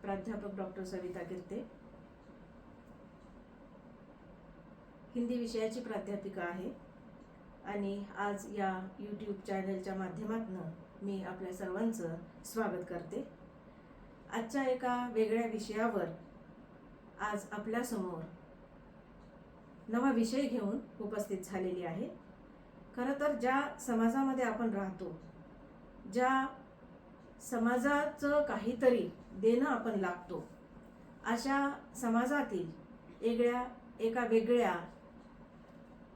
प्राध्यापक डॉक्टर सविता कीर्ते, हिंदी विषयाची प्राध्यापिका आहे आणि आज या यूट्यूब चॅनलच्या माध्यमातून मी आपल्या सर्वांचं स्वागत करते। आजच्या एका वेगळ्या विषयावर आज आपल्यासमोर नवा विषय घेऊन उपस्थित झालेली आहे। खरं तर ज्या समाजामध्ये आपण राहतो, ज्या समाजाचं काहीतरी देणं आपण लागतो, अशा समाजातील एका वेगळ्या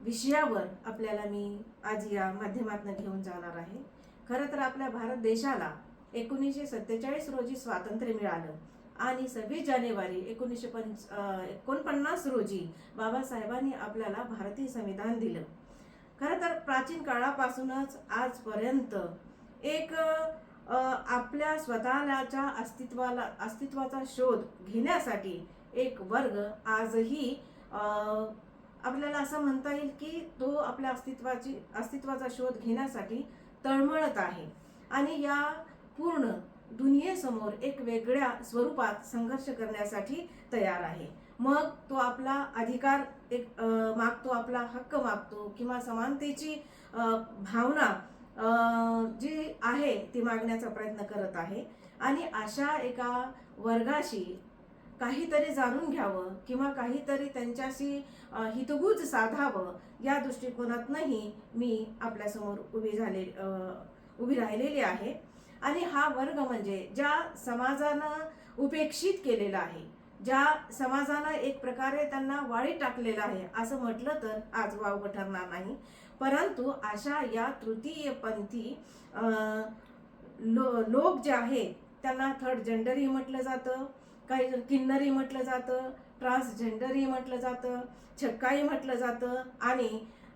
विषयावर आपल्याला मी आज या माध्यमातून घेऊन जाणार आहे। खरं तर आपल्या भारत देशाला 1947 रोजी स्वातंत्र्य मिळालं आणि 26 जानेवारी 1949 रोजी बाबासाहेबांनी आपल्याला भारतीय संविधान दिलं। खरं तर प्राचीन काळापासूनच आजपर्यंत एक आपल्या स्वतःच्या अस्तित्वाचा शोध घेण्यासाठी एक वर्ग आजही आपल्याला असं म्हणता येईल की तो आपल्या अस्तित्वाचा शोध घेण्यासाठी तळमळत आहे आणि या पूर्ण दुनियेसमोर एक वेगळ्या स्वरूपात संघर्ष करण्यासाठी तयार आहे। मग तो आपला अधिकार मागतो, आपला हक्क मागतो किंवा समानतेची भावना जी आहे ती मागण्याचा प्रयत्न करत आहे आणि अशा एका वर्गाशी काहीतरी जाणून घ्यावं किंवा काहीतरी त्यांच्याशी हितगुज साधावं या दृष्टिकोनातूनही मी आपल्यासमोर उभी राहिलेली आहे। आणि हा वर्ग म्हणजे ज्या समाजानं उपेक्षित केलेला आहे, ज्या समाजानं एक प्रकारे त्यांना वाळीत टाकलेलं आहे असं म्हटलं तर आज वावगं ठरणार नाही। परंतु अशा या तृतीयपंथी लोक जे आहेत त्यांना थर्ड जेंडरही म्हटलं जातं, काही किन्नरी म्हटलं जातं, ट्रान्सजेंडरही म्हटलं जातं, छक्काही म्हटलं जातं आणि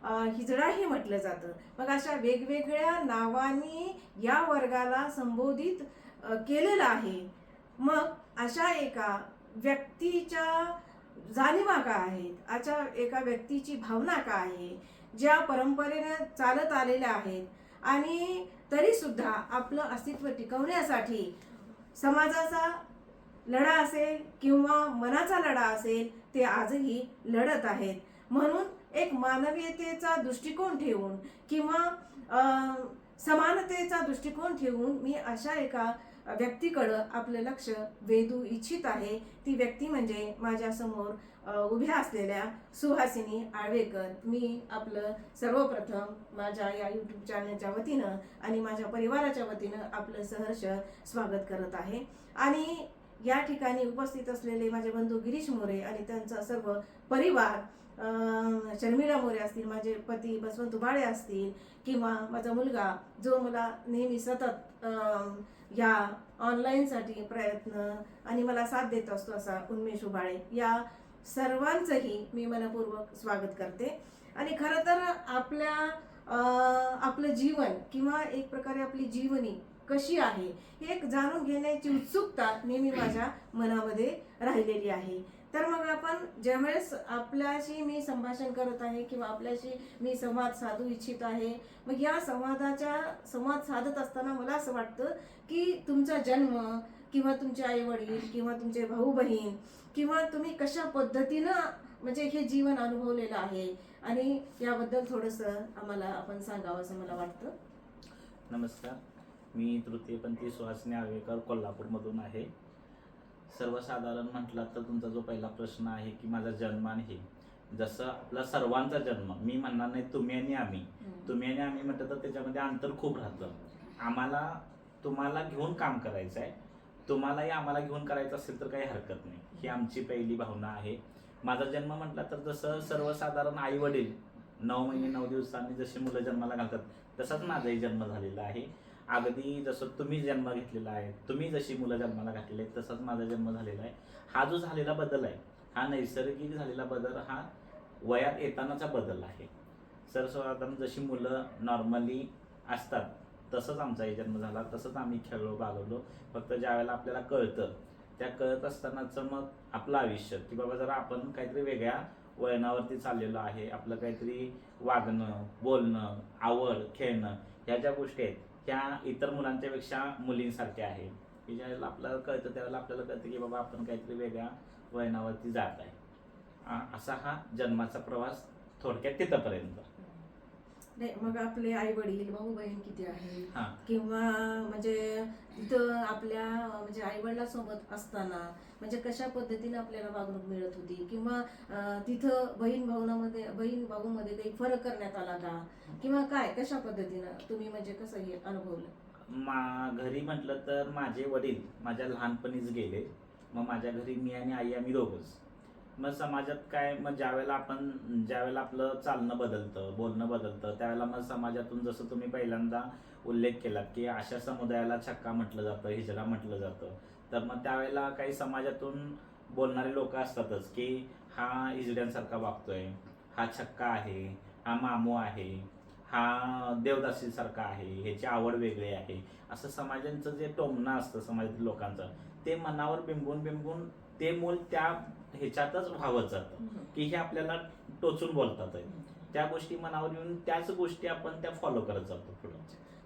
हिजडाही म्हटलं जातं। मग अशा वेगवेगळ्या नावांनी या वर्गाला संबोधित केलेलं आहे। मग अशा एका व्यक्तीच्या जाणीवा काय आहेत, अशा एका व्यक्तीची भावना काय आहे, ज्या परंपरेने चालत आलेल्या आहेत आणि तरी सुद्धा आपलं अस्तित्व टिकवण्यासाठी समाजाचा लढा असेल किंवा मनाचा लढा असेल ते आजही लढत आहेत। म्हणून एक मानवीयतेचा दृष्टिकोन ठेवून किंवा समानतेचा दृष्टिकोन ठेवून मी अशा एका व्यक्तीकडे आपलं लक्ष वेधू इच्छित आहे। ती व्यक्ती म्हणजे माझ्या समोर उभ्या असलेल्या सुहासिनी आळवेकर। मी आपलं सर्वप्रथम माझ्या या यूट्यूब चॅनलच्या वतीनं आणि माझ्या परिवाराच्या वतीनं आपलं सहर्ष स्वागत करत आहे। आणि या ठिकाणी उपस्थित असलेले माझे बंधू गिरीश मोरे आणि त्यांचा सर्व परिवार, शर्मिला मोरे असतील, माझे पती बसवंत बाळे असतील किंवा माझा मुलगा जो मला नेहमी सतत या ऑनलाईनसाठी प्रयत्न आणि मला साथ देत असतो असा उन्मेष उबाळे, या सर्वांचंही मी मनपूर्वक स्वागत करते। आणि खरं तर आपलं जीवन किंवा एक प्रकारे आपली जीवनी कशी आहे हे एक जाणून घेण्याची उत्सुकता नेहमी माझ्या मनामध्ये राहिलेली आहे। तर मग आपण ज्यावेळेस आपल्याशी मी संभाषण करत आहे किंवा आपल्याशी मी संवाद साधू इच्छित आहे, मग या संवाद साधत असताना मला असं वाटतं की तुमचा जन्म किंवा तुमचे आई वडील किंवा तुमचे भाऊ बहीण किंवा तुम्ही कशा पद्धतीनं म्हणजे हे जीवन अनुभवलेलं आहे आणि याबद्दल थोडंसं आम्हाला आपण सांगावं असं मला वाटतं। नमस्कार, मी तृतीयपंथी सुहासिनी आळवेकर कोल्हापूरमधून आहे। सर्वसाधारण म्हटलं तर तुमचा जो पहिला प्रश्न आहे की माझा जन्म आहे, जसं आपला सर्वांचा जन्म, मी म्हणणार नाही तुम्ही आणि आम्ही, तुम्ही आणि आम्ही म्हटलं तर त्याच्यामध्ये अंतर खूप राहतं। आम्हाला तुम्हाला घेऊन काम करायचं आहे, तुम्हालाही आम्हाला घेऊन करायचं असेल तर काही हरकत नाही, ही आमची पहिली भावना आहे। माझा जन्म म्हटला तर जसं सर्वसाधारण आई वडील 9 महिने 9 दिवसांनी जशी मुलं जन्माला घालतात तसाच माझाही जन्म झालेला आहे। अगदी जसं तुम्ही जन्म घेतलेला आहे, तुम्ही जशी मुलं जन्माला घातलेली आहेत तसाच माझा जन्म झालेला आहे। हा जो झालेला बदल आहे हा नैसर्गिक झालेला बदल, हा वयात येतानाचा बदल आहे। सर्वसाधारण जशी मुलं नॉर्मली असतात तसंच आमचाही जन्म झाला, तसंच आम्ही खेळलो बागडलो। फक्त ज्यावेळेला आपल्याला कळतं त्या कळत असतानाचं मग आपलं आयुष्य की बाबा जरा आपण काहीतरी वेगळ्या वळणावरती चाललेलो आहे, आपलं काहीतरी वागणं बोलणं आवड खेळणं ह्या ज्या गोष्टी आहेत ह्या इतर मुलांच्या पेक्षा मुलींसारख्या आहेत। की ज्यावेळेला आपल्याला कळतं त्यावेळेला आपल्याला कळतं की बाबा आपण काहीतरी वेगळ्या वळणावरती जात आहे. असा हा जन्माचा प्रवास थोडक्यात तिथपर्यंत. नाही, मग आपले आई वडील भाऊ बहीण किती आहे हा. किंवा म्हणजे तिथं आपल्या म्हणजे आई वडिलांसोबत असताना म्हणजे कशा पद्धतीने आपल्याला वागणूक मिळत होती किंवा तिथं बहीण भाऊमध्ये काही फरक करण्यात आला का किंवा काय कशा पद्धतीनं तुम्ही म्हणजे कसं हे अनुभवलं? घरी म्हटलं तर माझे वडील माझ्या लहानपणीच गेले. मग माझ्या घरी मी आणि आई आम्ही दोघंच. मग समाजात काय, मग ज्यावेळेला आपलं चालणं बदलतं, बोलणं बदलतं, त्यावेळेला मग समाजातून जसं तुम्ही पहिल्यांदा उल्लेख केला की अशा समुदायाला छक्का म्हटलं जातं, हिजडा म्हटलं जातं. तर मग त्यावेळेला काही समाजातून बोलणारे लोक असतातच की हा हिजड्यांसारखा वागतोय, हा छक्का आहे, हा मामू आहे, हा देवदासीसारखा आहे, ह्याची आवड वेगळी आहे, असं समाजांचं जे टोमणं असतं समाजातील लोकांचं, ते मनावर बिंबून ते मूल त्या ह्याच्यातच व्हावत जातं की हे आपल्याला टोचून बोलतात आहे. त्या गोष्टी मनावर येऊन त्याच गोष्टी आपण त्या फॉलो करत जातो पुढे.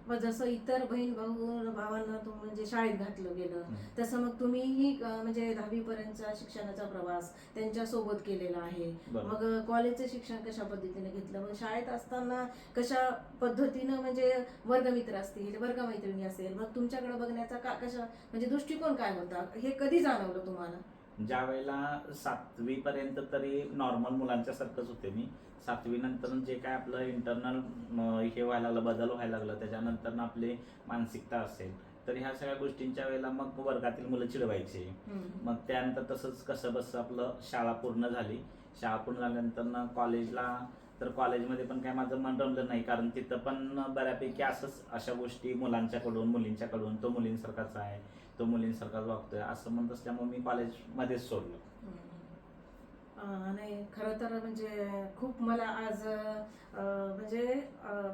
मग जसं इतर बहीण भावांना म्हणजे शाळेत घातलं गेलं तसं मग तुम्हीही म्हणजे 10वी पर्यंतचा शिक्षणाचा प्रवास त्यांच्या सोबत केलेला आहे. मग कॉलेजचं शिक्षण कशा पद्धतीने घेतलं, मग शाळेत असताना कशा पद्धतीनं म्हणजे वर्गमित्र असतील, वर्गमैत्रिणी असेल, मग तुमच्याकडे बघण्याचा कशा म्हणजे दृष्टिकोन काय होता, हे कधी जाणवलं तुम्हाला? ज्या वेळेला 7वी पर्यंत तरी नॉर्मल मुलांच्या सारखंच होते मी. 7वी नंतर जे काय आपलं इंटरनल हे व्हायला लागलं, बदल व्हायला लागलं, त्याच्यानंतर आपली मानसिकता असेल तर ह्या सगळ्या गोष्टींच्या वेळेला मग वर्गातील मुलं चिडवायचे. मग त्यानंतर तसंच कसं बसं आपलं शाळा पूर्ण झाली. शाळा पूर्ण झाल्यानंतर कॉलेजला, तर कॉलेजमध्ये पण काय माझं मन रमलं नाही, कारण तिथं पण बऱ्यापैकी अशा गोष्टी मुलांच्याकडून मुलींच्याकडून, तो मुलींसारखाच आहे, तो मुलींसारखाच वागतोय असं म्हणत असल्यामुळे मी कॉलेजमध्येच सोडलं. नाही, खरं तर म्हणजे खूप मला आज म्हणजे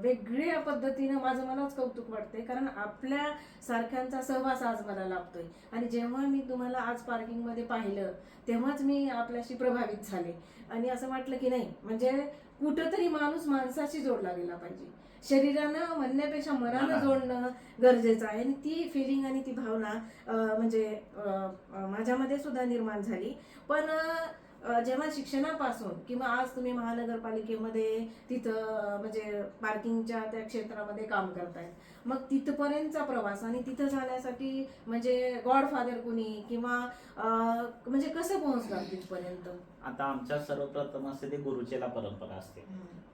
वेगळ्या पद्धतीनं माझं मलाच कौतुक वाटते, कारण आपल्या सारख्यांचा सहवास आज मला लाभतोय. आणि जेव्हा मी तुम्हाला आज पार्किंगमध्ये पाहिलं तेव्हाच मी आपल्याशी प्रभावित झाले आणि असं वाटलं की नाही म्हणजे कुठंतरी माणूस माणसाशी जोडला गेला पाहिजे. शरीरानं म्हणण्यापेक्षा मनानं जोडणं गरजेचं आहे आणि ती फिलिंग आणि ती भावना म्हणजे माझ्यामध्ये सुद्धा निर्माण झाली. पण जेव्हा शिक्षणापासून किंवा आज तुम्ही महानगरपालिकेमध्ये तिथं म्हणजे पार्किंगच्या त्या क्षेत्रामध्ये काम करताय, मग तिथपर्यंतचा प्रवास आणि तिथं जाण्यासाठी म्हणजे गॉडफादर कुणी किंवा म्हणजे कसं पोहोचणार तिथपर्यंत? आता आमच्या सर्वप्रथम असते ते गुरुचेला परंपरा असते.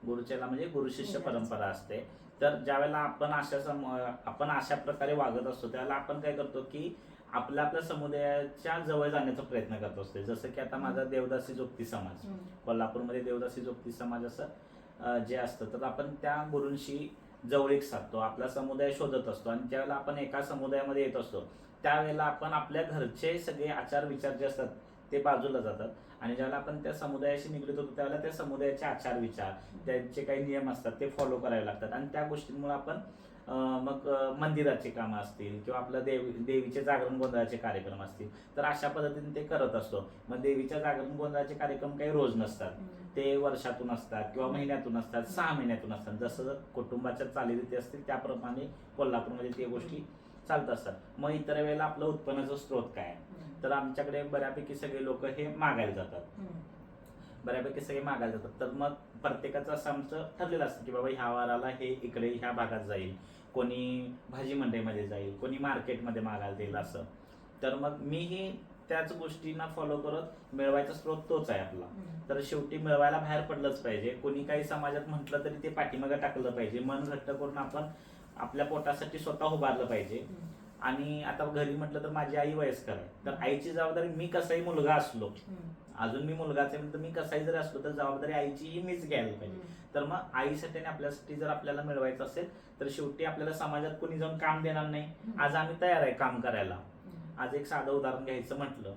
गुरुचेला म्हणजे गुरुशिष्य परंपरा असते. तर ज्यावेळेला आपण अशा प्रकारे वागत असतो त्यावेळेला आपण काय करतो की आपल्या समुदायाच्या जवळ जाण्याचा प्रयत्न करत असतो. जसं की आता माझा देवदासी जोगती समाज, कोल्हापूरमध्ये देवदासी जोगती समाज असं जे असतं, तर आपण त्या गुरूंशी जवळीक साधतो, आपला समुदाय शोधत असतो. आणि ज्यावेळेला आपण एका समुदायामध्ये येत असतो त्यावेळेला आपण आपल्या घरचे सगळे आचार विचार जे असतात ते बाजूला जातात आणि ज्यावेळेला आपण त्या समुदायाशी निगडीत होतो त्यावेळेला त्या समुदायाचे आचार विचार, त्यांचे काही नियम असतात ते फॉलो करावे लागतात. आणि त्या गोष्टींमुळे आपण मग मंदिराची कामं असतील किंवा आपलं देवीचे जागरण गोंधळाचे कार्यक्रम असतील तर अशा पद्धतीने ते करत असतो. मग देवीच्या जागरण गोंधळाचे कार्यक्रम काही रोज नसतात, ते वर्षातून असतात किंवा महिन्यातून असतात, 6 महिन्यातून असतात. जसं कुटुंबाच्या चालीरीती असतील त्याप्रमाणे कोल्हापूरमध्ये ते गोष्टी चालत असतात. मग इतर वेळेला आपलं उत्पन्नाचा स्रोत काय, तर आमच्याकडे बऱ्यापैकी सगळे लोक हे मागायला जातात. तर मग प्रत्येकाचं असं आमचं ठरलेलं असतं की बाबा ह्या वाराला हे इकडे ह्या भागात जाईल, कोणी भाजी मंडईमध्ये जाईल, कोणी मार्केटमध्ये मागायला देईल असं. तर मग मीही त्याच गोष्टींना फॉलो करत, मिळवायचा स्रोत तोच आहे आपला, तर शेवटी मिळवायला बाहेर पडलंच पाहिजे. कोणी काही समाजात म्हटलं तरी ते पाठीमागं टाकलं पाहिजे. मन घट्ट करून आपण आपल्या पोटासाठी स्वतः उभारलं पाहिजे. आणि आता घरी म्हटलं तर माझी आई वयस्कर आहे, तर आईची जबाबदारी, मी कसाही मुलगा असलो, अजून मी मुलगाच आहे, तर मी कसाही जरी असलो तर जबाबदारी आईची ही मीच घ्यायला पाहिजे. तर मग आईसाठी आणि आपल्यासाठी जर आपल्याला मिळवायचं असेल तर शेवटी आपल्याला समाजात कोणी जाऊन काम देणार नाही. आज आम्ही तयार आहे काम करायला. आज एक साधं उदाहरण घ्यायचं म्हटलं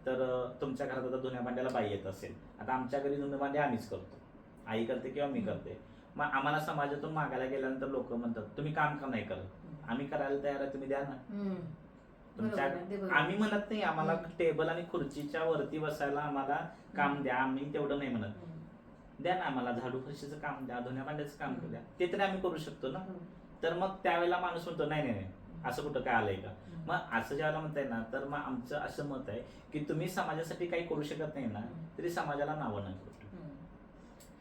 तर तुमच्या घरात आता धुण्या भांड्याला बाई येत असेल, आता आमच्या घरी धुणे भांडे आम्हीच करतो, आई करते किंवा मी करते. मग आम्हाला समाजातून मागायला गेल्यानंतर लोक म्हणतात तुम्ही काम का नाही करत, आम्ही करायला तयार आहे, तुम्ही द्या ना. आम्ही म्हणत नाही आम्हाला टेबल आणि खुर्चीच्या वरती बसायला आम्हाला काम द्या, आम्ही तेवढं नाही म्हणत, द्या ना आम्हाला झाडू फरशीचं काम द्या, धुण्या भांड्याचं काम द्या, ते तरी आम्ही करू शकतो ना. तर मग त्यावेळेला माणूस म्हणतो नाही नाही नाही असं कुठं काय आलंय का. मग असं ज्यावेळेला म्हणताय ना, तर मग आमचं असं मत आहे की तुम्ही समाजासाठी काही करू शकत नाही ना, तरी समाजाला नावं नका करू.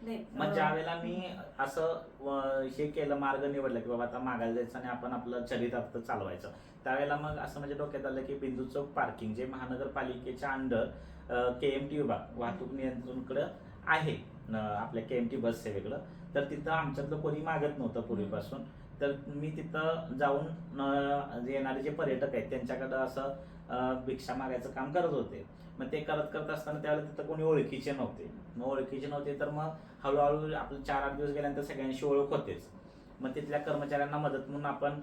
नाही, मग ज्या वेळेला मी असं हे केलं, मार्ग निवडला की बाबा आता मागायला जायचं आणि आपण आपलं चरितार्थ चालवायचं, त्यावेळेला मग असं म्हणजे डोक्यात आलं की बिंदू चौक पार्किंग जे महानगरपालिकेच्या अंडर KMT विभाग वाहतूक नियंत्रणकडं आहे, आपल्या KMT बस सेवेकडं, तर तिथं आमच्यातलं कोणी मागत नव्हतं पूर्वीपासून. तर मी तिथं जाऊन येणारे जे पर्यटक आहेत त्यांच्याकडं असं भिक्षा मागायचं काम करत होते. मग ते करत करत असताना त्यावेळेला तिथं कोणी ओळखीचे नव्हते. मग ओळखीचे नव्हते तर मग हळूहळू आपलं 4-8 दिवस गेल्यानंतर सगळ्यांशी ओळख होतेच. मग तिथल्या कर्मचाऱ्यांना मदत म्हणून आपण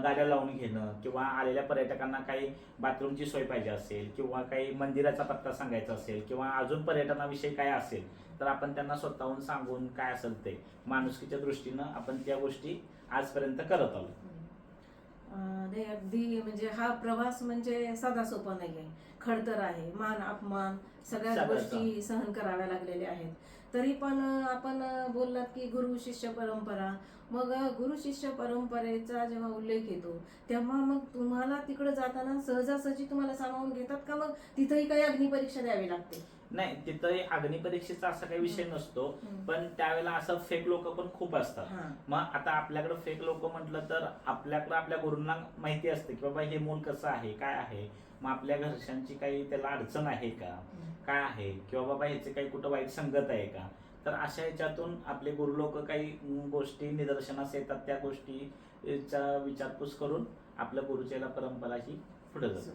गाड्या लावून घेणं, किंवा आलेल्या पर्यटकांना काही बाथरूमची सोय पाहिजे असेल, किंवा काही मंदिराचा पत्ता सांगायचा असेल, किंवा अजून पर्यटनाविषयी काय असेल तर आपण त्यांना स्वतःहून सांगून काय असेल ते माणुसकीच्या दृष्टीनं आपण त्या गोष्टी आजपर्यंत करत आलो. नाही, अगदी म्हणजे हा प्रवास म्हणजे साधा सोपा नाहीये, खडतर आहे. मान अपमान सगळ्याच सगळं गोष्टी सहन कराव्या लागलेल्या आहेत. तरी पण आपण बोललात की गुरु शिष्य परंपरा. मग गुरु शिष्य परंपरेचा जेव्हा उल्लेख येतो तेव्हा मग तुम्हाला तिकडे जाताना सहजासहजी तुम्हाला सामावून घेतात का, मग तिथेही काही अग्निपरीक्षा द्यावी लागते? नाही, तिथं अग्निपरीक्षेचा असा काही विषय नसतो, पण त्यावेळेला असं फेक लोक पण खूप असतात. मग आता आपल्याकडे फेक लोक म्हटलं तर आपल्याकडे आपल्या गुरूंना माहिती असते की बाबा हे मूल कसं आहे, काय आहे, मग आपल्या घरच्यांची काही त्याला अडचण आहे का, काय आहे, किंवा बाबा ह्याचे काही कुठं वाईट संगत आहे का. तर अशा ह्याच्यातून आपले गुरु लोक काही गोष्टी निदर्शनास येतात, त्या गोष्टीचा विचारपूस करून आपल्या गुरुचेला परंपरा ही पुढे जाते.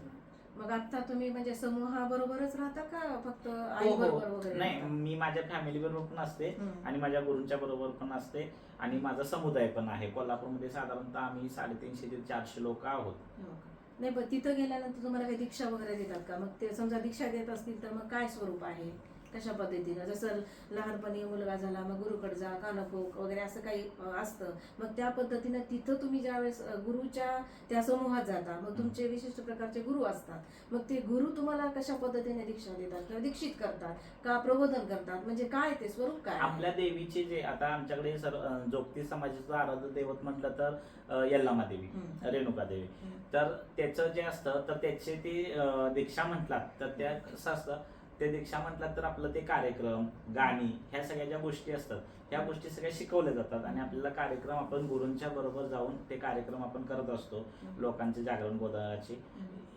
मग आता तुम्ही म्हणजे समूहाबरोबरच राहता का फक्त आई हो बरोबर वगैरे नाही, राहता? मी माझ्या फॅमिली बरोबर पण असते आणि माझ्या गुरूंच्या बरोबर पण असते, आणि माझा समुदाय पण आहे. कोल्हापूरमध्ये साधारणतः आम्ही 350 ते 400 लोक आहोत. हो का? नाही, पण तिथं गेल्यानंतर तुम्हाला काही दीक्षा वगैरे देतात का? मग ते समजा दीक्षा देत असतील तर मग काय स्वरूप आहे, कशा पद्धतीनं? जसं लहानपणी मुलगा झाला मग गुरुकडे जा, कानकोक वगैरे असं काही असतं, मग त्या पद्धतीनं तिथं तुम्ही ज्यावेळेस गुरुच्या त्या समूहात जाता मग तुमचे विशिष्ट प्रकारचे गुरु असतात, मग ते गुरु तुम्हाला कशा पद्धतीने दीक्षा देतात किंवा दीक्षित करतात का प्रबोधन करतात, म्हणजे काय ते स्वरूप काय आहे? आपल्या देवीचे जे आता आमच्याकडे जोगती समाजाचं आराध्य दैवत म्हटलं तर यल्लामा देवी, रेणुका देवी. तर त्याचं जे असतं तर त्याचे ते दीक्षा म्हटलात तर त्या कसं असतं, ते दीक्षा म्हटलात तर आपलं ते कार्यक्रम, गाणी, ह्या सगळ्या ज्या गोष्टी असतात ह्या गोष्टी सगळ्या शिकवल्या जातात, आणि आपल्याला कार्यक्रम आपण गुरूंच्या बरोबर जाऊन ते कार्यक्रम आपण करत असतो, लोकांचे जागरण गोंधळाचे.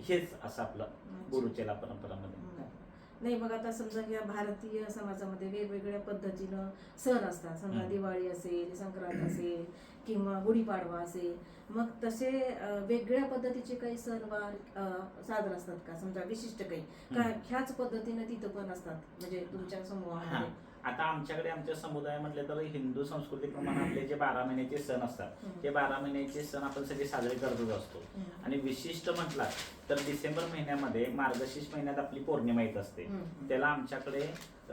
हेच असं आपलं गुरुचेला परंपरामध्ये. नाही, मग आता समजा या भारतीय समाजामध्ये वेगवेगळ्या पद्धतीनं सण असतात, समजा दिवाळी असेल, संक्रांत असेल किंवा गुढीपाडवा असेल, मग तसे वेगळ्या पद्धतीचे काही सणवार साजरा असतात का, समजा विशिष्ट काही का ह्याच पद्धतीनं तिथं पण असतात म्हणजे तुमच्या समूहामध्ये? आता आमच्याकडे आमच्या समुदाय म्हटले तर हिंदू संस्कृतीप्रमाणे आपले जे 12 महिन्याचे सण असतात ते 12 महिन्याचे सण आपण सगळे साजरे करतच असतो. आणि विशिष्ट म्हटला तर डिसेंबर महिन्यामध्ये मार्गशीर्ष महिन्यात आपली पौर्णिमा येत असते, त्याला आमच्याकडे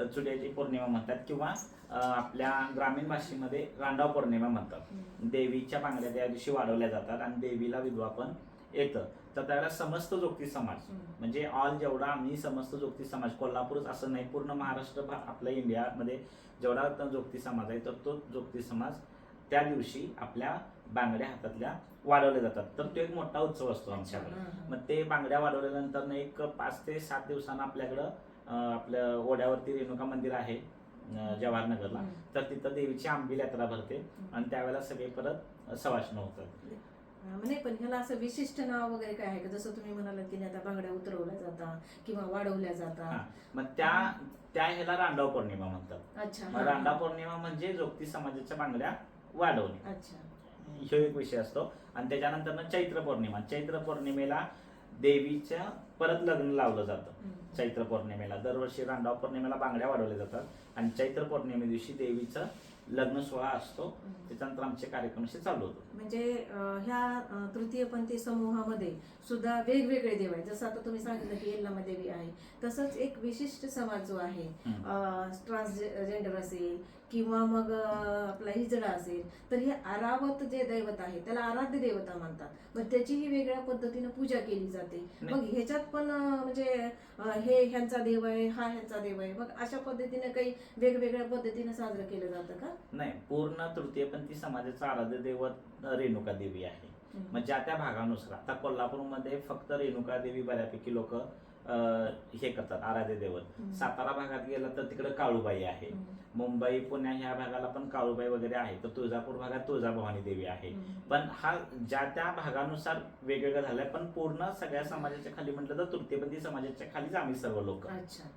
चुड्याची पौर्णिमा म्हणतात, किंवा आपल्या ग्रामीण भाषेमध्ये रांडाव पौर्णिमा म्हणतात. देवीच्या बांगड्या त्या दिवशी वाढवल्या जातात आणि देवीला विधवा पण येतं. तर त्याला समस्त जोगती समाज म्हणजे ऑल जेवढा आम्ही समस्त जोगती समाज, कोल्हापूरच असं नाही पूर्ण महाराष्ट्र आपल्या इंडियामध्ये जेवढा जोगती समाज आहे तर तो जोगती समाज त्या दिवशी आपल्या बांगड्या हातातल्या वाढवल्या जातात. तर तो एक मोठा उत्सव असतो आमच्याकडे. मग ते बांगड्या वाढवल्यानंतर एक 5 ते 7 दिवसांना आपल्याकडं आपल्या ओढ्यावरती रेणुका मंदिर आहे जवाहरनगरला, तर तिथं देवीची आंबील यात्रा भरते आणि त्यावेळेला सगळे परत सवाष्ण होतात. नाही, पण ह्याला असं विशिष्ट नाव वगैरे काय आहे का, जसं तुम्ही म्हणालात की आता बांगड्या उतरवल्या जातात किंवा वाढवल्या जातात? मग त्या ह्याला रांडाव पौर्णिमा म्हणतात. अच्छा, रांडाव पौर्णिमा म्हणजे जोगती समाजाच्या बांगड्या वाढवणे, अच्छा, हा एक विषय असतो. आणि त्याच्यानंतर चैत्र पौर्णिमा, चैत्र पौर्णिमेला देवीच्या परत लग्न लावलं जातं. चैत्र पौर्णिमेला दरवर्षी रांडाव पौर्णिमेला बांगड्या वाढवल्या जातात आणि चैत्र पौर्णिमे दिवशी देवीचं लग्न सोहळा असतो, त्याच्यानंतर आमचे कार्यक्रम चालू होतो. म्हणजे ह्या तृतीयपंथी समूहामध्ये सुद्धा वेगवेगळे देव आहेत, जसं आता तुम्ही सांगितलं की यल्लामा देवी आहे, तसंच एक विशिष्ट समाज जो आहे, ट्रान्सजेंडर असेल किंवा मग आपला हिजडा असेल, तर हे आरावत जे दैवत आहे त्याला आराध्य देवता म्हणतात, मग त्याचीही वेगळ्या पद्धतीनं पूजा केली जाते. मग ह्याच्यात पण म्हणजे हे ह्यांचा देव आहे, हा ह्यांचा देव आहे, मग अशा पद्धतीने काही वेगवेगळ्या पद्धतीने साजरं केलं जातं का? नाही, पूर्ण तृतीयपंथी समाजाचं आराध्य दैवत रेणुका देवी आहे. मग ज्या त्या भागानुसार आता कोल्हापूरमध्ये फक्त रेणुका देवी बऱ्यापैकी लोक हे करतात, आराध्य दैवत. सातारा भागात गेला तर तिकडे काळूबाई आहे. मुंबई पुणे ह्या भागाला पण काळूबाई वगैरे आहे. तर तुळजापूर भागात तुळजाभवानी देवी आहे. पण हा ज्या त्या भागानुसार वेगवेगळं झालंय. पण पूर्ण सगळ्या समाजाच्या खाली म्हटलं तर तृतीयपंथी समाजाच्या खालीच आम्ही सर्व लोक. अच्छा.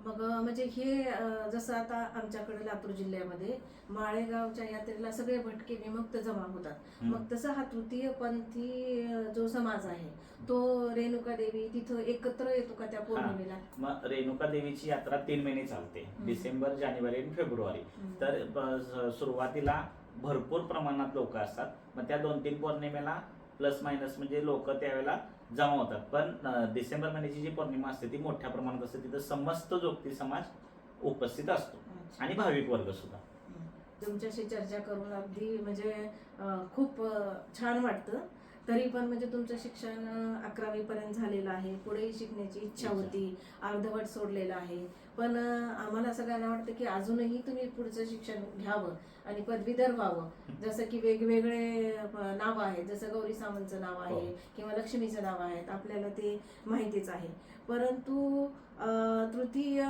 मग म्हणजे हे जसं आता आमच्याकडे लातूर जिल्ह्यामध्ये माळेगावच्या यात्रेला सगळे भटके विमुक्त जमा होतात. मग तसं हा तृतीयपंथी जो समाज आहे तो रेणुका देवी तिथं एकत्र येतो का त्या पौर्णिमेला? मग रेणुका देवीची यात्रा 3 महिने चालते, डिसेंबर, जानेवारी आणि फेब्रुवारी. तर सुरुवातीला भरपूर प्रमाणात लोक असतात. मग त्या 2-3 पौर्णिमेला प्लस मायनस म्हणजे लोक त्यावेळेला जमा होतात. पण डिसेंबर महिन्याची जी पौर्णिमा असते ती मोठ्या प्रमाणात असते. तिथं समस्त जोगती समाज उपस्थित असतो आणि भाविक वर्ग सुद्धा. तुमच्याशी चर्चा करून अगदी म्हणजे खूप छान वाटतं. तरी पण म्हणजे तुमचं शिक्षण 11वी पर्यंत झालेलं आहे. पुढेही शिकण्याची इच्छा होती, अर्धवट सोडलेलं आहे. पण आम्हाला सगळ्यांना वाटतं की अजूनही तुम्ही पुढचं शिक्षण घ्यावं आणि पदवीधर व्हावं. जसं की वेगवेगळे नावं आहेत, जसं गौरी सामंतचं नाव आहे किंवा लक्ष्मीचं नाव आहेत, आपल्याला ते माहितीच आहे. परंतु तृतीय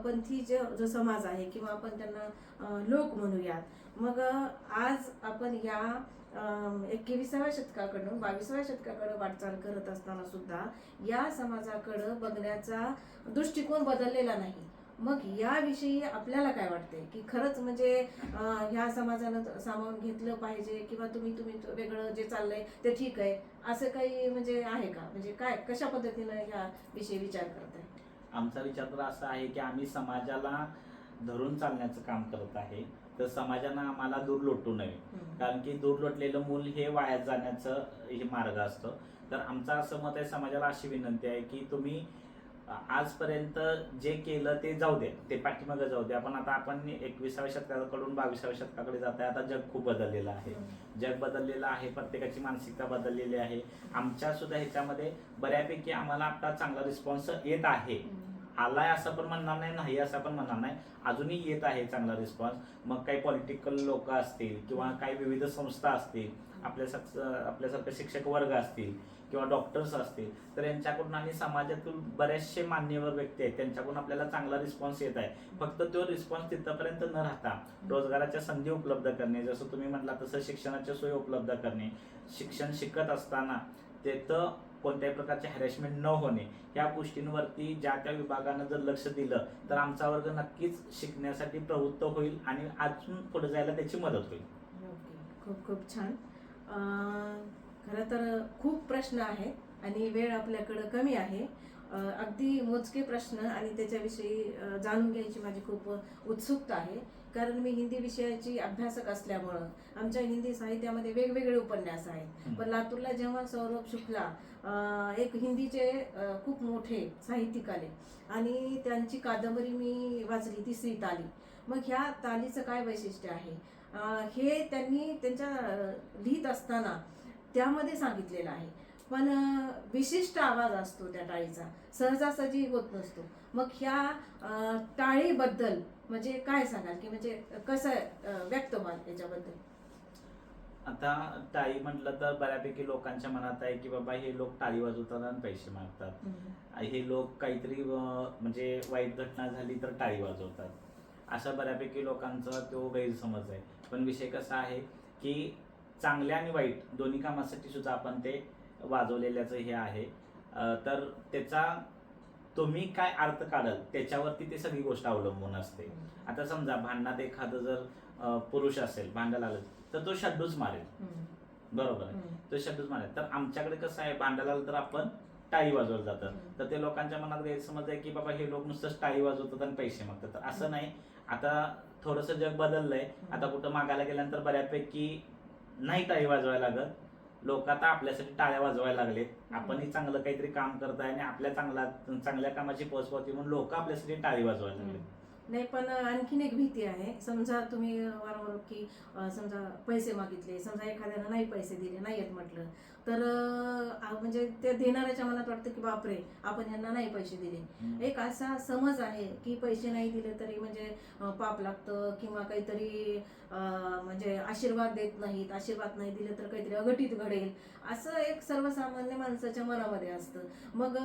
पंथी जो समाज आहे किंवा आपण त्यांना लोक म्हणूयात, मग आज आपण या 21व्या शतकाकडून 22व्या शतकाकडे वाटचाल करत असताना सुद्धा या समाजाकडे बघण्याचा दृष्टिकोन बदललेला नाही. मग याविषयी आपल्याला काय वाटतंय की खरंच म्हणजे ह्या समाजानं सामावून घेतलं पाहिजे किंवा तुम्ही वेगळं जे चाललंय ते ठीक आहे असं काही म्हणजे आहे का? म्हणजे काय कशा पद्धतीनं ह्या विषयी विचार करताय? आमचा विचार तर असा आहे की आम्ही समाजाला धरून चालण्याचं काम करत आहे. तर समाजानं आम्हाला दूर लोटू नये. कारण की दूर लोटलेलं मूल हे वाया जाण्याचं हे मार्ग असतो. तर आमचं असं मत आहे, समाजाला अशी विनंती आहे की तुम्ही आजपर्यंत जे केलं ते जाऊ दे, ते पाठीमागे जाऊ दे. आपण 21व्या शतकाकडून 22व्या शतकाकडे जात आहे. आता जग खूप बदललेलं आहे. जग बदललेलं आहे, प्रत्येकाची मानसिकता बदललेली आहे. आमच्या सुद्धा ह्याच्यामध्ये बऱ्यापैकी आम्हाला आता चांगला रिस्पॉन्स येत आहे. आलाय असं पण म्हणणार नाही, नाही असं पण म्हणणार नाही, अजूनही येत आहे चांगला रिस्पॉन्स. मग काही पॉलिटिकल लोक असतील किंवा काही विविध संस्था असतील, आपल्यासारखे शिक्षक वर्ग असतील किंवा डॉक्टर्स असतील, तर यांच्याकडून आणि समाजातील बरेचसे मान्यवर व्यक्ती आहेत, त्यांच्याकडून आपल्याला चांगला रिस्पॉन्स येत आहे. फक्त तो रिस्पॉन्स तिथपर्यंत न राहता रोजगाराच्या संधी उपलब्ध करणे, जसं तुम्ही म्हटला तसं शिक्षणाच्या सोयी उपलब्ध करणे, शिक्षण शिकत असताना तिथं कोणत्याही प्रकारचे हॅरेसमेंट न होणे, या गोष्टींवरती ज्या त्या विभागानं जर लक्ष दिलं तर आमचा वर्ग नक्कीच शिकण्यासाठी प्रवृत्त होईल आणि अजून पुढे जायला त्याची मदत होईल. खूप खूप छान. खरं तर खूप प्रश्न आहेत आणि वेळ आपल्याकडं कमी आहे. अगदी मोजके प्रश्न आणि त्याच्याविषयी जाणून घ्यायची माझी खूप उत्सुकता आहे. कारण मी हिंदी विषयाची अभ्यासक असल्यामुळं आमच्या हिंदी साहित्यामध्ये वेगवेगळे उपन्यास आहेत. पण लातूरला जेव्हा सौरभ शुक्ला एक हिंदीचे खूप मोठे साहित्यिक आले आणि त्यांची कादंबरी मी वाचली, तिसरी ताली. मग ह्या तालीचं काय वैशिष्ट्य आहे हे त्यांनी त्यांच्या लिहित असताना त्यामध्ये सांगितलेलं आहे. पण विशिष्ट आवाज असतो त्या टाळीचा, सहजासहजी होत नसतो. मग ह्या टाळीबद्दल म्हणजे काय सांगाल की म्हणजे कसं व्यक्त व्हाल याच्याबद्दल? आता टाळी म्हटलं तर बऱ्यापैकी लोकांच्या मनात आहे की बाबा हे लोक टाळी वाजवतात आणि पैसे मागतात. हे लोक काहीतरी म्हणजे वाईट घटना झाली तर टाळी वाजवतात, अशा बऱ्यापैकी लोकांचा तो गैरसमज आहे. पण विषय कसा आहे की चांगल्या आणि वाईट दोन्ही कामासाठी सुद्धा आपण ते वाजवलेल्याचं हे आहे. तर त्याचा तुम्ही काय अर्थ काढाल त्याच्यावरती ते सगळी गोष्ट अवलंबून असते. आता समजा भांडणात एखादं जर पुरुष असेल, भांडायला आलं तर तो शड्डूच मारेल, बरोबर आहे, तो शड्डूच मारेल. तर आमच्याकडे कसं आहे, भांडायला आलं तर आपण टाळी वाजवलं जातं. तर ते लोकांच्या मनात गैरसमज आहे की बाबा हे लोक नुसतंच टाळी वाजवतात आणि पैसे मागतात. तर असं नाही. आता थोडंसं जग बदललंय. आता कुठं मागायला गेल्यानंतर बऱ्यापैकी नाही टाळी वाजवायला लागत. लोक आता आपल्यासाठी टाळ्या वाजवायला लागलेत. आपणही चांगलं काहीतरी काम करताय आणि आपल्या चांगल्या कामाची पोचपावती म्हणून लोक आपल्यासाठी टाळी वाजवायला लागलेत. नाही, पण आणखीन एक भीती आहे. समजा तुम्ही वारंवार की समजा पैसे मागितले, समजा एखाद्यानं नाही पैसे दिले, नाही येत म्हटलं, तर म्हणजे त्या देणाऱ्याच्या मनात वाटतं की बापरे, आपण यांना नाही पैसे दिले. एक असा समज आहे की पैसे नाही दिले तरी म्हणजे पाप लागतं किंवा काहीतरी म्हणजे आशीर्वाद देत नाहीत, आशीर्वाद नाही दिले तर काहीतरी अघटित घडेल, असं एक सर्वसामान्य माणसाच्या मनामध्ये असतं. मग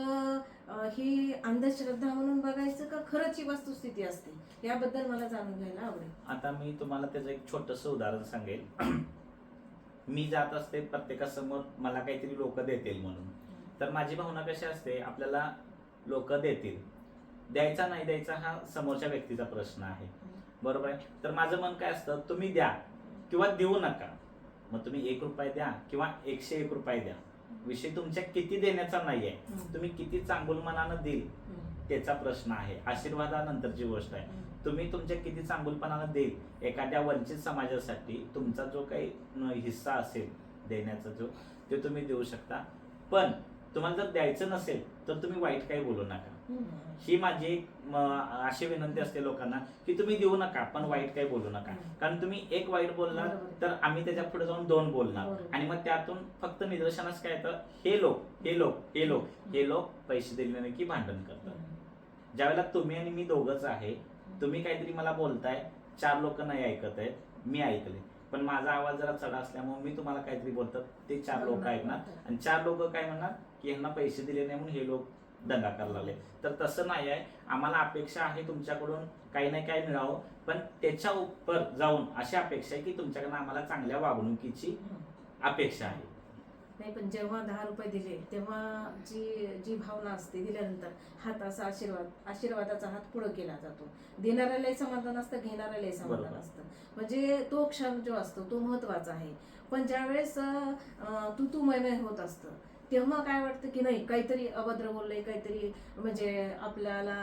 ही अंधश्रद्धा म्हणून बघायचं का खरंच ही वस्तुस्थिती असते, याबद्दल मला जाणून घ्यायला आवडेल. आता मी तुम्हाला त्याचं एक छोटंसं उदाहरण सांगेल. मी जात असते प्रत्येकासमोर मला काहीतरी लोक देतील म्हणून, तर माझी भावना कशी असते, आपल्याला लोक देतील, द्यायचा नाही द्यायचा हा समोरच्या व्यक्तीचा प्रश्न आहे, बरोबर आहे. तर माझं मन काय असतं, तुम्ही द्या किंवा देऊ नका. मग तुम्ही 1 रुपया द्या किंवा 101 रुपये द्या, विषय तुमच्या किती देण्याचा नाहीये, तुम्ही किती चांगुलपणानं देईल त्याचा प्रश्न आहे, आशीर्वादानंतरची गोष्ट आहे. तुम्ही तुमच्या किती चांगुलपणानं देईल एखाद्या वंचित समाजासाठी, तुमचा जो काही हिस्सा असेल देण्याचा जो, ते तुम्ही देऊ शकता. पण तुम्हाला जर द्यायचं नसेल तर तुम्ही वाईट काही बोलू नका. ही माझी एक अशी विनंती असते लोकांना की तुम्ही देऊ नका पण वाईट काही बोलू नका. कारण तुम्ही एक वाईट बोलणार तर आम्ही त्याच्या पुढे जाऊन 2 बोलणार आणि मग त्यातून फक्त निदर्शनास काय येतं, हे लोक पैसे दिले नाही की भांडण करतात. ज्यावेळेला तुम्ही आणि मी दोघंच आहे, तुम्ही काहीतरी मला बोलताय, 4 लोक नाही ऐकत आहेत, मी ऐकले, पण माझा आवाज जरा चढा असल्यामुळे मी तुम्हाला काहीतरी बोलतो, ते 4 लोक ऐकणार आणि 4 लोक काय म्हणणार की यांना पैसे दिले नाही म्हणून हे लोक दंगा करायला लागले. तर तसं नाही आहे. आम्हाला अपेक्षा आहे तुमच्याकडून काही ना काही मिळावं, पण त्याच्या उपर जाऊन अशी अपेक्षा आहे की तुमच्याकडनं आम्हाला चांगल्या वागणुकीची अपेक्षा आहे. नाही, पण जेव्हा 10 रुपये दिले तेव्हा जी जी भावना असते, दिल्यानंतर हात असा आशीर्वादाचा हात पुढे केला जातो. देणाऱ्यालाही समाधान असतं, घेणाऱ्यालाही समाधान असतं. म्हणजे तो क्षण जो असतो तो महत्वाचा आहे. पण ज्यावेळेस तू मैमय होत असतं तेव्हा काय वाटतं की नाही, काहीतरी अभद्र बोललंय, काहीतरी म्हणजे आपल्याला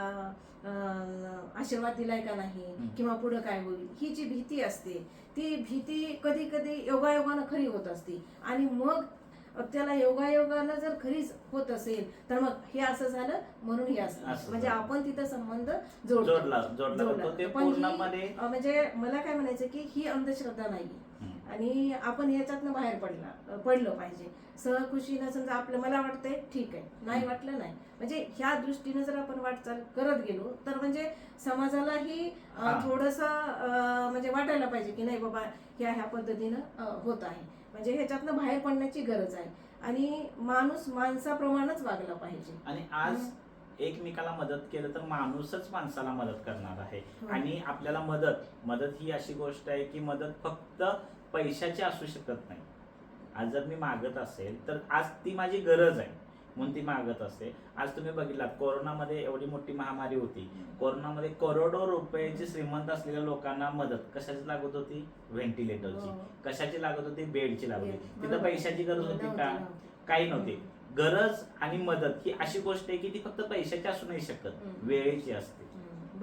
आशीर्वाद दिलाय का नाही किंवा पुढे काय होईल, ही जी भीती असते ती भीती कधी कधी योगायोगानं खरी होत असते. आणि मग त्याला योगायोगानं जर खरीच होत असेल तर मग हे असं झालं म्हणून हे असं, म्हणजे आपण तिथं संबंध जोडला. ते पण ही, पूर्णपणे म्हणजे मला काय म्हणायचं की ही अंधश्रद्धा नाही आणि आपण याच्यातनं बाहेर पडलं पाहिजे सहखुशीनं. समजा आपलं मला वाटतंय ठीक आहे, नाही वाटलं नाही, म्हणजे ह्या दृष्टीनं जर आपण वाटचाल करत गेलो तर म्हणजे समाजालाही थोडंसं म्हणजे वाटायला पाहिजे की नाही बाबा ह्या पद्धतीनं होत आहे, म्हणजे ह्याच्यातनं बाहेर पडण्याची गरज आहे आणि माणूस माणसाप्रमाणेच वागला पाहिजे. आणि आज एकमेकाला मदत केलं तर माणूसच माणसाला मदत करणार आहे. आणि आपल्याला मदत ही अशी गोष्ट आहे की मदत फक्त पैशाची असू शकत नाही. आज जर मी मागत असेल तर आज ती माझी गरज आहे म्हणून ती मागत असते. आज तुम्ही बघितलात कोरोनामध्ये एवढी मोठी महामारी होती, कोरोनामध्ये करोडो रुपयाची श्रीमंत असलेल्या लोकांना मदत कशाची लागत होती, व्हेंटिलेटरची, कशाची लागत होती, बेडची लागत होती. तिथं पैशाची गरज होती का, काही नव्हती. गरज आणि मदत ही अशी गोष्ट आहे की ती फक्त पैशाची असू नाही शकत, वेळेची असते.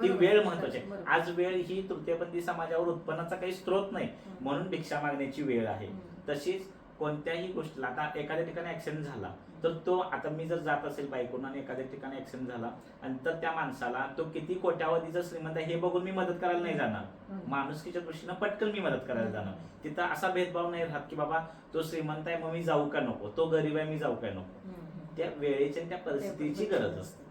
ती वेळ महत्वाची आहे. आज वेळ ही तृतीयपंथी समाजावर उत्पन्नाचा काही स्रोत नाही म्हणून भिक्षा मागण्याची वेळ आहे. तशीच कोणत्याही गोष्टीला, आता एखाद्या ठिकाणी ऍक्सिडेंट झाला तर तो, आता मी जर जात असेल बाईकून आणि एखाद्या ठिकाणी ऍक्सिडेंट झाला आणि तर त्या माणसाला तो किती कोट्यावधीचा श्रीमंत आहे हे बघून मी मदत करायला नाही जाणार, माणुसकीच्या दृष्टीनं पटकन मी मदत करायला जाणार. तिथं असा भेदभाव नाही राहत की बाबा तो श्रीमंत आहे मग मी जाऊ का नको, तो गरीब आहे मी जाऊ का नको. त्या वेळेची आणि त्या परिस्थितीची गरज असते.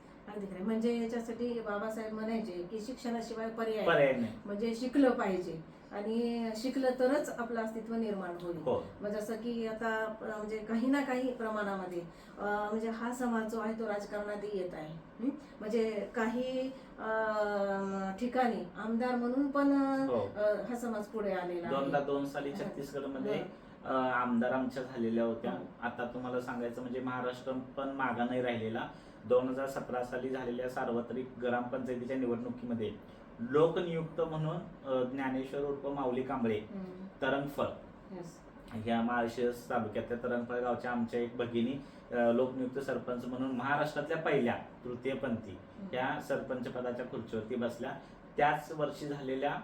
म्हणजे याच्यासाठी बाबासाहेब म्हणायचे की शिक्षणाशिवाय पर्याय नाही, म्हणजे शिकलं पाहिजे आणि शिकलं तरच आपलं अस्तित्व निर्माण होईल. मग जसं की आता म्हणजे काही ना काही प्रमाणामध्ये म्हणजे हा समाज जो आहे तो राजकारणातही येत आहे. म्हणजे काही ठिकाणी आमदार म्हणून पण हा समाज पुढे आलेला आहे. 2002 साली छत्तीसगड मध्ये आमदार आमच्या झालेल्या होत्या. आता तुम्हाला सांगायचं म्हणजे महाराष्ट्र पण मागा नाही राहिलेला. 2017 साली झालेल्या सार्वत्रिक ग्रामपंचायतीच्या निवडणुकीमध्ये लोकनियुक्त म्हणून ज्ञानेश्वर उर्फ माऊली कांबळे तरंगफळ ह्या माळशिरस तालुक्यातल्या तरंगफळ गावच्या आमच्या एक भगिनी लोकनियुक्त सरपंच म्हणून महाराष्ट्रातल्या पहिल्या तृतीयपंथी ह्या सरपंच पदाच्या खुर्चीवरती बसल्या. त्याच वर्षी झालेल्या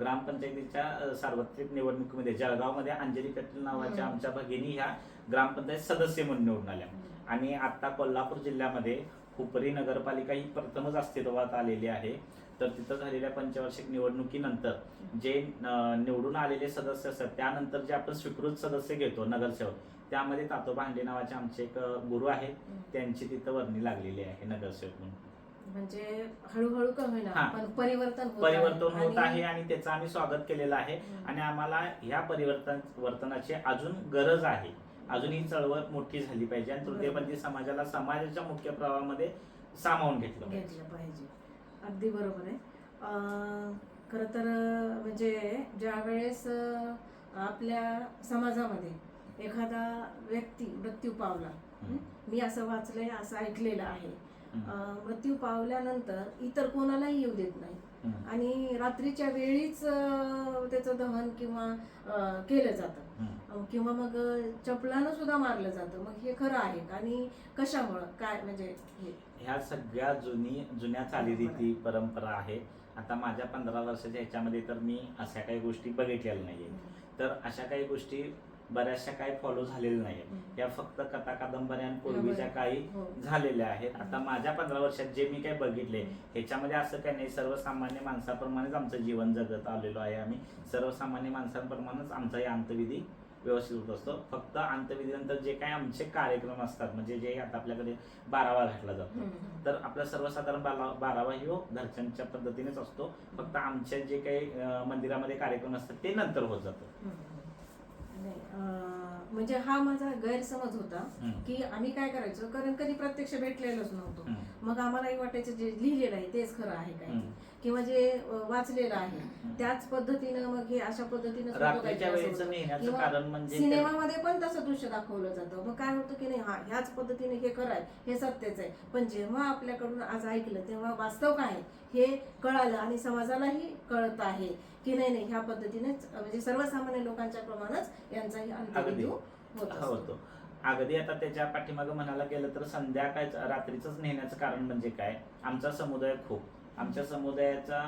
ग्रामपंचायतीच्या सार्वत्रिक निवडणुकीमध्ये जळगावमध्ये अंजली कटील नावाच्या आमच्या भगिनी ह्या ग्रामपंचायत सदस्य म्हणून निवडून आल्या. आणि आता कोल्हापूर जिल्ह्यामध्ये हुपरी नगरपालिका ही प्रथमच अस्तित्वात आलेली आहे. तर तिथं झालेल्या पंचवार्षिक निवडणुकीनंतर जे निवडून आलेले सदस्य असतात त्यानंतर जे आपण स्वीकृत सदस्य घेतो नगरसेवक, त्यामध्ये तातोबा हांडे नावाचे आमचे एक गुरु आहेत, त्यांची तिथं वर्णी लागलेली आहे नगरसेवक म्हणून. म्हणजे हळूहळू का होईना हा. पण परिवर्तन होत आहे आणि त्याचं आम्ही स्वागत केलेलं आहे. आणि आम्हाला ह्या परिवर्तनाची अजून गरज आहे. अजून ही चळवळ मोठी झाली पाहिजे आणि तृतीयपंथी समाजाला समाजाच्या मुख्य प्रवाहामध्ये सामावून घेतलं पाहिजे. अगदी बरोबर आहे. खरं तर म्हणजे ज्या वेळेस आपल्या समाजामध्ये एखादा व्यक्ती मृत्यू पावला, मी असं वाचलंय, असं ऐकलेलं आहे, मृत्यू पावल्यानंतर इतर कोणालाही येऊ देत नाही आणि रात्रीच्या वेळीच त्याचं दहन किंवा केलं जातं किंवा मग चपलानं सुद्धा मारलं जातं. मग हे खरं आहे आणि कशामुळं काय म्हणजे ह्या सगळ्या जुन्या चालीरीती परंपरा आहे. आता माझ्या 15 वर्षाच्या ह्याच्यामध्ये तर मी अशा काही गोष्टी बघितलेल्या नाहीये. तर अशा काही गोष्टी बऱ्याचशा काही फॉलो झालेल्या नाहीये. या फक्त कथा कादंबऱ्या पूर्वीच्या काही झालेल्या आहेत. आता माझ्या 15 वर्षात जे मी काही बघितले ह्याच्यामध्ये असं काही नाही. सर्वसामान्य माणसाप्रमाणेच आमचं जीवन जगत आलेलो आहे. आम्ही सर्वसामान्य माणसांप्रमाणेच आमचाही अंत्यविधी व्यवस्थित होत असतो. फक्त अंत्यविधीनंतर जे काही आमचे कार्यक्रम असतात, म्हणजे जे आता आपल्याकडे बारावा घातला जातो, तर आपला सर्वसाधारण बारावा ही घरच्यांच्या पद्धतीनेच असतो. फक्त आमच्या जे काही मंदिरामध्ये कार्यक्रम असतात ते नंतर होत जातं. म्हणजे हा माझा गैरसमज होता की आम्ही काय करायचो, कारण कधी प्रत्यक्ष भेटलेलोच नव्हतो. मग आम्हालाही वाटायचं जे लिहिलेलं आहे तेच खरं आहे काय, किंवा जे वाचलेलं आहे त्याच पद्धतीनं मग हे अशा पद्धतीनं सिनेमामध्ये पण तसं दृश्य दाखवलं जातं. मग काय होतं की नाही, हा ह्याच पद्धतीने हे खरं आहे, हे सत्यच आहे. पण जेव्हा आपल्याकडून आज ऐकलं तेव्हा वास्तव काय हे कळालं आणि समाजालाही कळत आहे की नाही ह्या पद्धतीनेच म्हणजे सर्वसामान्य लोकांच्या प्रमाणच यांचाही अंत्यविधी होतो. अगदी आता त्याच्या पाठीमागे म्हणायला गेलं तर संध्याकाळ रात्रीच नेण्याचं कारण म्हणजे काय, आमचा समुदाय खूप, आमच्या समुदायाचा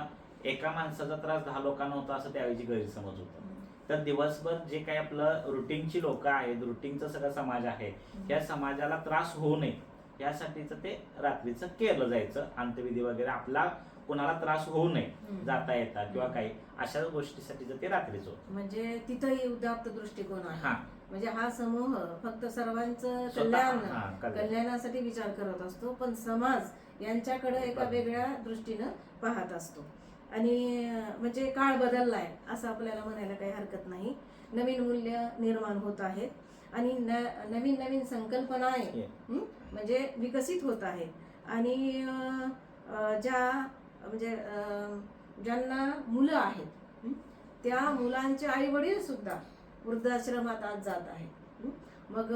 एका माणसाचा त्रास 10 लोकांना होता असं त्यावेळी गैरसमज होता. तर दिवसभर जे काही आपलं रुटीनची लोक आहेत, रुटीनचा सगळा समाज आहे, या समाजाला त्रास होऊ नये यासाठीच ते रात्रीचं केलं जायचं. अंत्यविधी वगैरे आपला कोणाला त्रास होऊ नये जाता येता किंवा काही अशा गोष्टीसाठी ते रात्रीच होत. म्हणजे तिथंही उदात्त दृष्टिकोन आहे. म्हणजे हा समूह फक्त सर्वांचं कल्याणासाठी विचार करत असतो, पण समाज यांच्याकडे एका वेगळ्या दृष्टीनं पाहत असतो. आणि म्हणजे काळ बदललाय असं आपल्याला म्हणायला काही हरकत नाही. नवीन मूल्य निर्माण होत आहेत आणि नवीन नवीन संकल्पना म्हणजे विकसित होत आहेत. आणि म्हणजे ज्यांना मुलं आहेत त्या मुलांचे आई वडील सुद्धा वृद्धाश्रमात आज जात आहेत. मग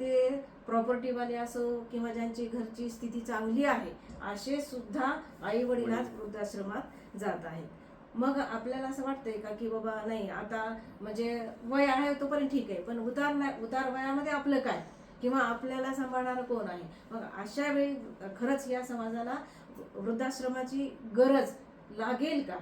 ते प्रॉपर्टीवाले असो किंवा ज्यांची घरची स्थिती चांगली आहे असे सुद्धा आई वडील आज वृद्धाश्रमात जात आहेत. मग आपल्याला असं वाटतंय का की बाबा नाही आता म्हणजे वय आहे तोपर्यंत ठीक आहे, पण उतार वयामध्ये आपलं काय किंवा आपल्याला सांभाळणारं कोण आहे. मग अशा वेळी खरंच या समाजाला वृद्धाश्रमाची गरज लागेल का?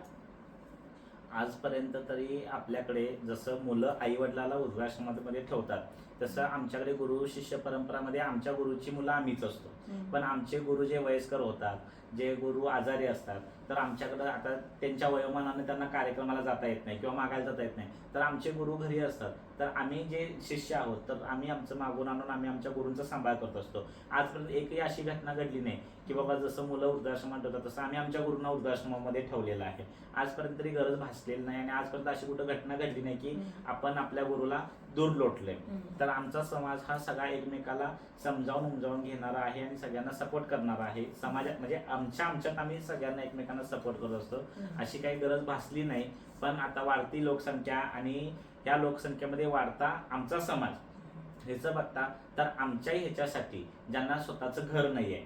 आजपर्यंत तरी आपल्याकडे जसं मुलं आई वडिलाला वृद्धाश्रमामध्ये ठेवतात तसं आमच्याकडे गुरु शिष्य परंपरामध्ये आमच्या गुरुची मुलं आम्हीच असतो. पण आमचे गुरु जे वयस्कर होतात, जे गुरु आजारी असतात, तर आमच्याकडे आता त्यांच्या वयोमानाने त्यांना कार्यक्रमाला जाता येत नाही किंवा मागायला जाता येत नाही, तर आमचे गुरु घरी असतात. तर आम्ही जे शिष्य आहोत तर आम्ही आमचं मागून आणून आम्ही आमच्या गुरूंचा सांभाळ करत असतो. आजपर्यंत एकही अशी घटना घडली नाही की बाबा जसं मुलं वृद्धाश्रमात ठेवतात तसं आम्ही आमच्या गुरूंना वृद्धाश्रमामध्ये ठेवलेलं आहे. आजपर्यंत तरी गरज भासलेली नाही आणि आजपर्यंत अशी कुठं घटना घडली नाही की आपण आपल्या गुरुला दूर लोटले. तर आमचा समाज हा सगळा एकमेकाला समजावून उमजावून घेणारा आहे आणि सगळ्यांना सपोर्ट करणारा आहे. समाजात म्हणजे आमच्यात आम्ही सगळ्यांना एकमेकांना सपोर्ट करत असतो. अशी काही गरज भासली नाही. पण आता वाढती लोकसंख्या आणि या लोकसंख्येमध्ये वाढता आमचा समाज ह्याचं बघता तर आमच्याही ह्याच्यासाठी ज्यांना स्वतःचं घर नाही आहे,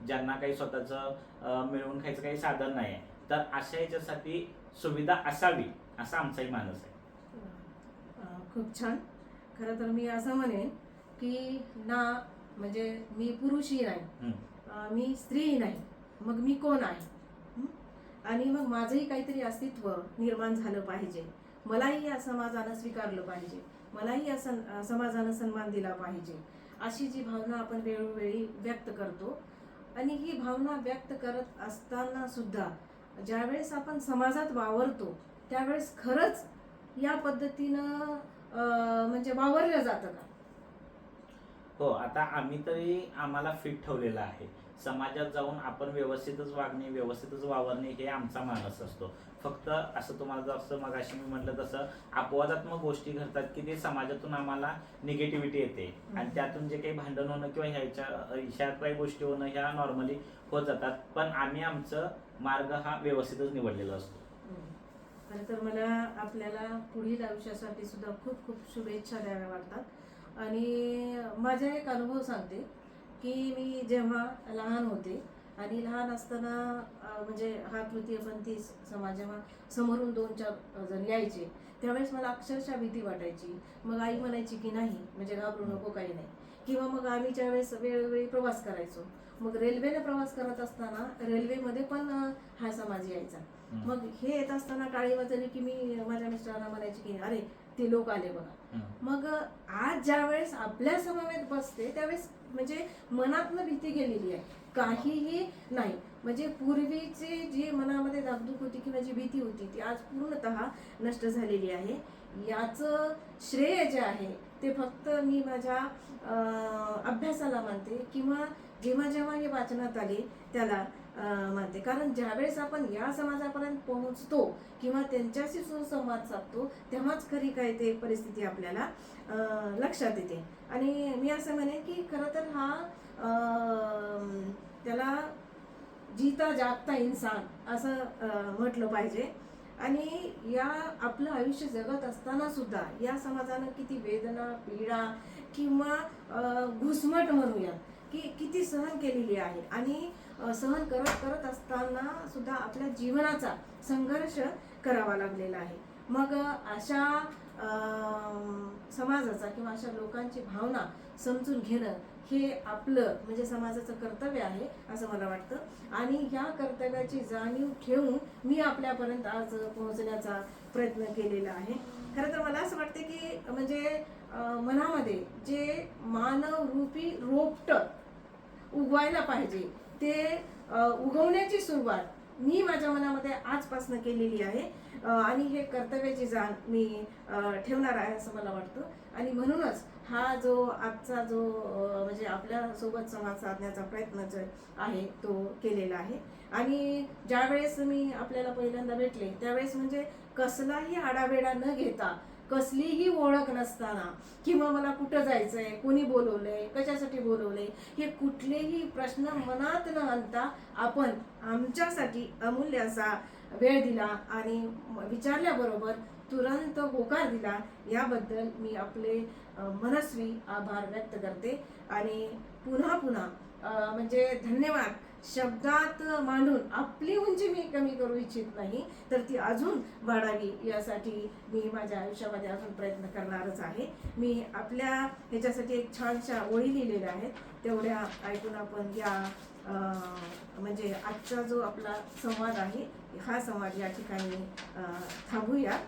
ज्यांना काही स्वतःचं मिळवून खायचं काही साधन नाही आहे, तर अशा ह्याच्यासाठी सुविधा असावी असा आमचाही मानस आहे. खूप छान. खरं तर मी असं म्हणेन की ना म्हणजे मी पुरुषही नाही, मी स्त्रीही नाही, मग मी कोण आहे आणि मग माझंही काहीतरी अस्तित्व निर्माण झालं पाहिजे. मलाही या समाजानं स्वीकारलं पाहिजे, मलाही या समाजानं सन्मान दिला पाहिजे, अशी जी भावना आपण वेळोवेळी व्यक्त करतो. आणि ही भावना व्यक्त करत असताना सुद्धा ज्यावेळेस आपण समाजात वावरतो त्यावेळेस खरंच या पद्धतीनं म्हणजे वावरलं जातं का? हो, आता आम्ही तरी आम्हाला फिट ठेवलेलं आहे. समाजात जाऊन आपण व्यवस्थितच वागणे, व्यवस्थितच वावरणे हे आमचा मानस असतो. फक्त असं तुम्हाला जसं मगाशी मी म्हटलं तसं अपवादात्मक गोष्टी घडतात की ते समाजातून आम्हाला निगेटिव्हिटी येते आणि त्यातून जे काही भांडण होणं किंवा ह्या काही गोष्टी होणं ह्या नॉर्मली होत जातात. पण आम्ही आमचं मार्ग हा व्यवस्थितच निवडलेला असतो. खरं तर मला आपल्याला पुढील आयुष्यासाठी सुद्धा खूप खूप शुभेच्छा द्याव्या वाटतात. आणि माझा एक अनुभव सांगते की मी जेव्हा लहान होते आणि लहान असताना म्हणजे हा तृतीयपंथी समाज जेव्हा समोरून 2-4 जण यायचे त्यावेळेस मला अक्षरशः भीती वाटायची. मग आई म्हणायची की नाही म्हणजे घाबरू नको, काही नाही. किंवा मग आम्ही ज्यावेळेस वेळोवेळी प्रवास करायचो, मग रेल्वेने प्रवास करत असताना रेल्वेमध्ये पण हा समाज यायचा. मग हे येत असताना टाळी वाजली की मी माझ्या मिस्टरांना म्हणायची की अरे ते लोक आले बघा. मग आज ज्यावेळेस आपल्या समवेत बसते त्यावेळेस म्हणजे मनातनं भीती गेलेली आहे, काहीही नाही. म्हणजे पूर्वीची जी मनामध्ये धाकधूक होती किंवा जी भीती होती ती आज पूर्णतः नष्ट झालेली आहे. याचं श्रेय जे आहे ते फक्त मी माझ्या अभ्यासाला मानते किंवा जेव्हा जेव्हा हे वाचनात आले त्याला मानते. कारण ज्यावेळेस आपण या समाजापर्यंत पोहोचतो किंवा त्यांच्याशी सुसंवाद साधतो तेव्हाच खरी काय ते परिस्थिती आपल्याला लक्षात येते. आणि मी असं म्हणेन की खरं तर हा त्याला जीता जागता इंसान असं म्हटलं पाहिजे. आणि या आपलं आयुष्य जगत असताना सुद्धा या समाजानं किती वेदना, पीडा किंवा घुसमट म्हणूया की किती सहन केलेली आहे. आणि सहन करत करत असताना सुद्धा आपल्या जीवनाचा संघर्ष करावा लागलेला आहे. मग अशा समाजाचा किंवा अशा लोकांची भावना समजून घेणं हे आपलं म्हणजे समाजाचं कर्तव्य आहे असं मला वाटतं. आणि ह्या कर्तव्याची जाणीव ठेवून मी आपल्यापर्यंत आज पोहोचण्याचा प्रयत्न केलेला आहे. खरं तर मला असं वाटतं की म्हणजे मनामध्ये जे मानवरूपी रोपटं उगवायला पाहिजे ते उगवण्याची सुरुवात मी माझ्या मनामध्ये आजपासून केलेली आहे. आणि हे कर्तव्याची जाण मी ठेवणार आहे असं मला वाटतं. आणि म्हणूनच हा जो आजचा जो म्हणजे आपल्यासोबत संवाद साधण्याचा प्रयत्न जो आहे तो केलेला आहे. आणि ज्यावेळेस मी आपल्याला पहिल्यांदा भेटले त्यावेळेस म्हणजे कसलाही आढावेढा न घेता, कसलीही ओळख नसताना किंवा मला कुठं जायचंय, कोणी बोलवलंय, कशासाठी बोलवलंय हे कुठलेही प्रश्न मनात न आणता आपण आमच्यासाठी अमूल्य असा वेळ दिला आणि विचारल्याबरोबर तुरंत होकार दिला. याबद्दल मी आपले मनस्वी आभार व्यक्त करते. आणि पुन्हा पुन्हा म्हणजे धन्यवाद शब्दात मांडून आपली उंची मी कमी करू इच्छित नाही, तर ती अजून वाढावी यासाठी मी माझ्या आयुष्यामध्ये अजून प्रयत्न करणारच आहे. मी आपल्या ह्याच्यासाठी एक छानशा ओळी लिहिलेल्या आहेत, तेवढ्या ऐकून आपण या म्हणजे आजचा जो आपला संवाद आहे हा संवाद या ठिकाणी थांबूया.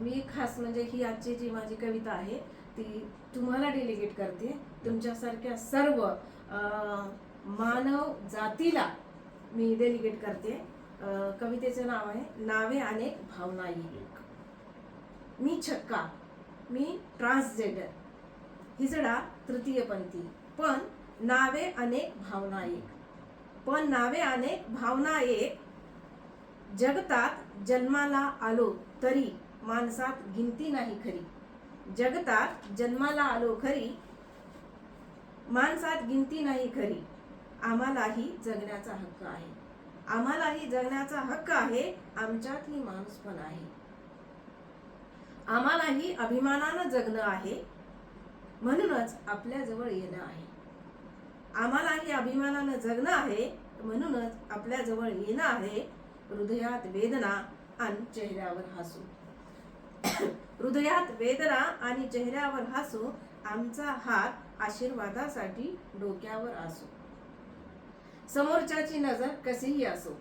मी खास म्हणजे ही आजची जी माझी कविता आहे ती तुम्हाला डेलिगेट करते. तुमच्यासारख्या सर्व मानव जातीला मी डेलिगेट करते. कवितेचं नाव आहे नावे अनेक भावना एक. मी छक्का, मी ट्रान्सजेंडर, हिजडा तृतीयपंथी, पण नावे अनेक भावना एक. पण नावे अनेक भावना एक. जगतात जन्माला आलो तरी माणसात गिनती नाही खरी. जगतात जन्माला आलो खरी माणसात गिनती नाही खरी. आम्हालाही जगण्याचा हक्क आहे. आम्हालाही जगण्याचा हक्क आहे. आमच्यातही माणूसपण आहे. आम्हालाही अभिमानानं जगणं आहे. म्हणूनच आपल्या जवळ येणं आहे. आम्हालाही अभिमानानं जगणं आहे. म्हणूनच आपल्या जवळ येणं आहे. हृदयात वेदना आणि चेहऱ्यावर हसू. हृदयात वेदना आणि चेहऱ्यावर हसू. आमचा हात आशीर्वादासाठी डोक्यावर असो. समोरच्याची नजर कशीही असो,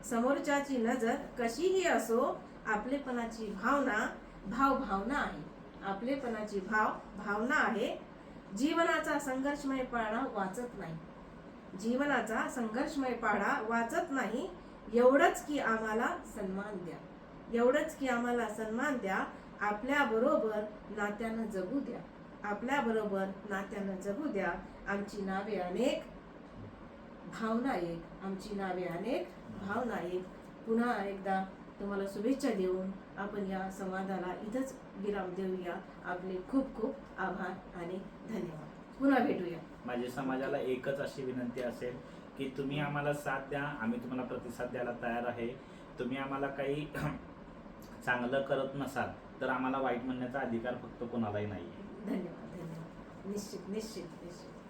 समोरच्याची नजर कशीही असो, आपलेपणाची भावना भावना आहे. आपलेपणाची भावना आहे. जीवनाचा संघर्षमय पाढा वाचत नाही. जीवनाचा संघर्षमय पाढा वाचत नाही. एवढंच की आम्हाला सन्मान द्या. एवढंच की आम्हाला सन्मान द्या. आपल्या बरोबर नात्यानं जगू द्या. आपल्या बरोबर नात्यानं जगू द्या. आमची नावे अनेक, भावना एक. आमची नावे अनेक, भावना एक. पुन्हा एकदा तुम्हाला शुभेच्छा देऊन आपण या संवादाला इथंच विराम देऊया. आपले खूप खूप आभार आणि धन्यवाद. पुन्हा भेटूया. माझी समाजाला एकच अशी विनंती असेल की तुम्ही आम्हाला साथ द्या, आम्ही तुम्हाला प्रतिसाद द्यायला तयार आहे. तुम्ही आम्हाला काही चांगलं करत नसाल तर आम्हाला वाईट म्हणण्याचा अधिकार फक्त कोणालाही नाही आहे. धन्यवाद. धन्यवाद. निश्चित निश्चित निश्चित.